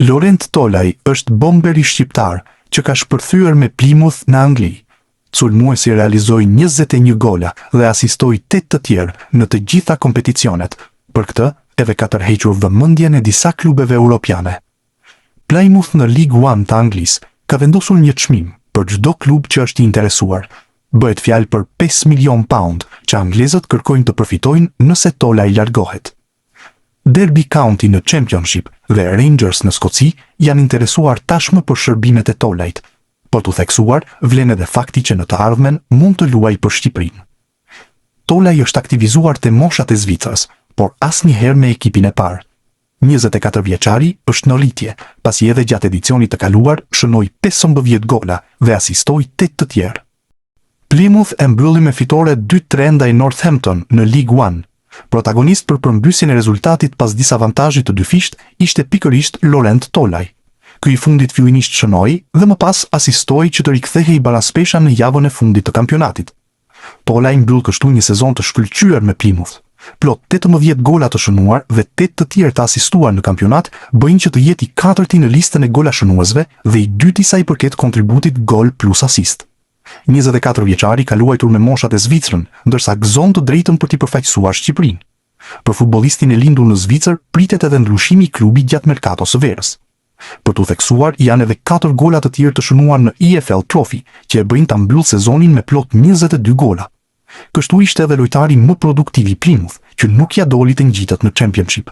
Laurent Tolaj është bomberi shqiptar që ka shpërthyer me Plymouth në Angli. Sulmuesi realizoi 21 gola dhe asistoi 8 të tjerë në të gjitha kompeticionet. Për këtë, edhe ka tërhequr vëmendjen e disa klubeve europiane. Plymouth në League One të Anglisë ka vendosur një çmim për çdo klub që është i interesuar. Bëhet fjalë për 5 milion pound që anglezët kërkojnë të përfitojnë nëse Tolaj largohet. Derby County në Championship dhe Rangers në Skoci janë interesuar tashmë për shërbimet e Tolajt. Për t'u theksuar, vlen edhe fakti që në të ardhmen mund të luajë për Shqipërinë. Tolaj është aktivizuar te moshat e Zvicrës, por asnjëherë me ekipin e parë. 24 vjeçari është në rritje, pasi edhe gjatë edicionit të kaluar shënoi 15 gola dhe asistoi 8 të tjerë. Plymouth e mbylli me fitore 2-3 ndaj Northampton në League One. Protagonist për përmbysjen e rezultatit pas disavantazhit të dyfisht ishte pikërisht Laurent Tolaj. Ky i fundit fillimisht shënoi dhe më pas asistoi që të rikthehej baraspesha në javën e fundit të kampionatit. Tolaj mbyll kështu një sezon të shkëlqyer me Plymouth. Plot 18 gola të shënuar dhe 8 të tjerë të asistuar në kampionat bëjnë që të jetë i katërti në listën e gola shënuesve dhe i dyti sa i përket kontributit gol plus asist. 24 vjeçari ka luajtur me moshat e Zvicrën, ndërsa gëzon të drejtën për t'i përfaqësuar Shqipërinë. Për futbollistin e lindur në Zvicër pritet edhe ndryshimi i klubit gjatë merkatos së verës. Për t'u theksuar, janë edhe 4 gola të tjerë të shënuar në EFL Trophy, që e bëjnë ta mbyll sezonin me plot 22 gola. Kështu ishte edhe lojtari më produktiv i Plymouth, që nuk ja doli të ngjitët në Championship.